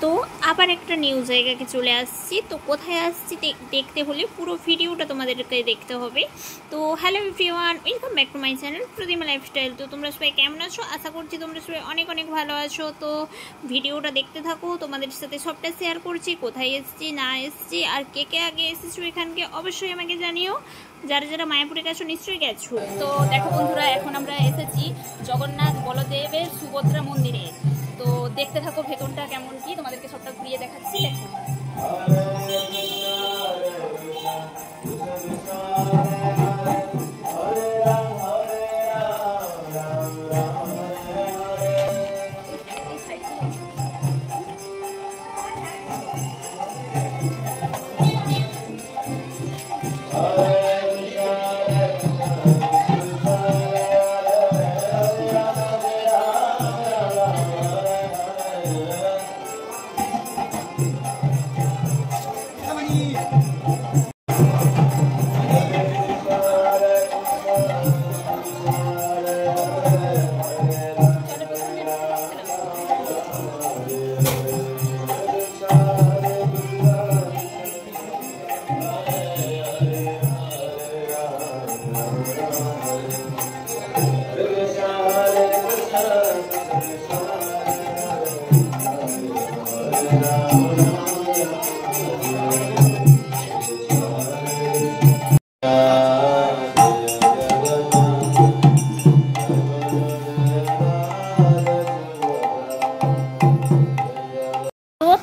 তো আবার একটা নিউ জায়গাকে চলে আসছি। তো কোথায় আসছি দেখতে হলে পুরো ভিডিওটা তোমাদেরকে দেখতে হবে। তো hello everyone, welcome back to my channel Pratima lifestyle. তো তোমরা সবাই কেমন আছো? আশা করছি তোমরা সবাই অনেক অনেক ভালো আছো। তো ভিডিওটা দেখতে থাকো, তোমাদের সাথে সবটা শেয়ার করছি, কোথায় এসেছি না এসেছি আর কে কে আগে এসেছো এখানকে অবশ্যই আমাকে জানিও। যারা যারা মায়াপুরে গেছো নিশ্চয়ই গেছো। তো দেখো বন্ধুরা, এখন আমরা এসেছি জগন্নাথ বলদেবের সুভদ্রা মন্দিরে। তো দেখতে থাকো ভেতরটা কেমন কি, তোমাদেরকে সবটা ঘুরিয়ে দেখাচ্ছি। দেখো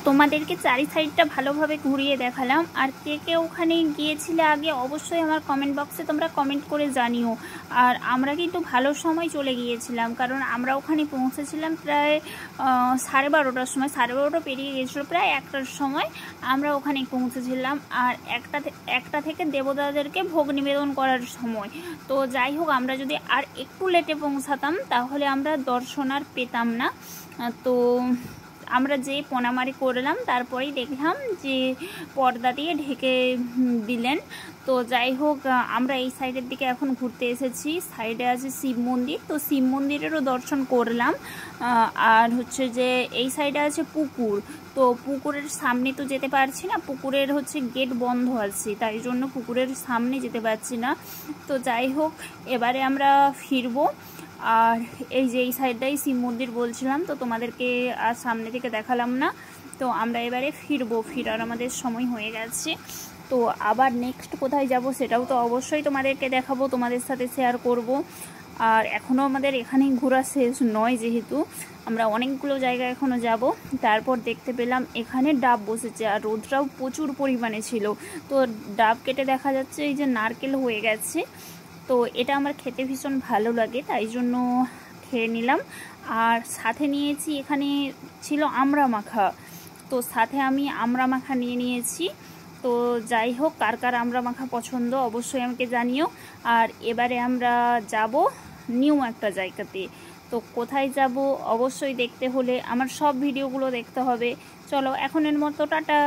তোমাদেরকে চারি সাইডটা ভালোভাবে ঘুরিয়ে দেখালাম। আর কে কে ওখানে গিয়েছিলে আগে অবশ্যই আমার কমেন্ট বক্সে তোমরা কমেন্ট করে জানিও। আর আমরা কিন্তু ভালো সময় চলে গিয়েছিলাম, কারণ আমরা ওখানে পৌঁছেছিলাম প্রায় 12:30টার সময়, 12:30 পেরিয়ে গিয়েছিলো, প্রায় 1টার সময় আমরা ওখানে পৌঁছেছিলাম। আর একটা থেকে দেবতাদেরকে ভোগ নিবেদন করার সময়। তো যাই হোক, আমরা যদি আর একটু লেটে পৌঁছাতাম তাহলে আমরা দর্শন আর পেতাম না। তো আমরা যে পোনামারি করলাম তারপরেই দেখলাম যে পর্দা দিয়ে ঢেকে দিলেন। তো যাই হোক, আমরা এই সাইডের দিকে এখন ঘুরতে এসেছি। সাইডে আছে শিব মন্দির, তো শিব মন্দিরেরও দর্শন করলাম। আর হচ্ছে যে এই সাইডে আছে পুকুর, তো পুকুরের সামনে তো যেতে পারছি না, পুকুরের হচ্ছে গেট বন্ধ আছে, তাই জন্য পুকুরের সামনে যেতে পারছি না। তো যাই হোক, এবারে আমরা ফিরবো। আর এই যে এই সাইডটাই শিব মন্দির বলছিলাম, তো তোমাদেরকে আর সামনে থেকে দেখালাম না। তো আমরা এবারে ফিরার আমাদের সময় হয়ে গেছে। তো আবার নেক্সট কোথায় যাব সেটাও তো অবশ্যই তোমাদেরকে দেখাবো, তোমাদের সাথে শেয়ার করব। আর এখনও আমাদের এখানেই ঘোরা শেষ নয়, যেহেতু আমরা অনেকগুলো জায়গায় এখনও যাব। তারপর দেখতে পেলাম এখানে ডাব বসেছে, আর রোদটাও প্রচুর পরিমাণে ছিল। তো ডাব কেটে দেখা যাচ্ছে এই যে নারকেল হয়ে গেছে। তো এটা আমার খেতে ভীষণ ভালো লাগে, তাই জন্য খেয়ে নিলাম। আর সাথে নিয়েছি, এখানে ছিল আমড়া মাখা, তো সাথে আমি আমড়া মাখা নিয়ে নিয়েছি। তো যাই হোক, কার কার আমড়া মাখা পছন্দ অবশ্যই আমাকে জানিও। আর এবারে আমরা যাব নিউ একটা জায়গাতে। তো কোথায় যাব অবশ্যই দেখতে হলে আমার সব ভিডিওগুলো দেখতে হবে। চলো এখনের মতো টাটা।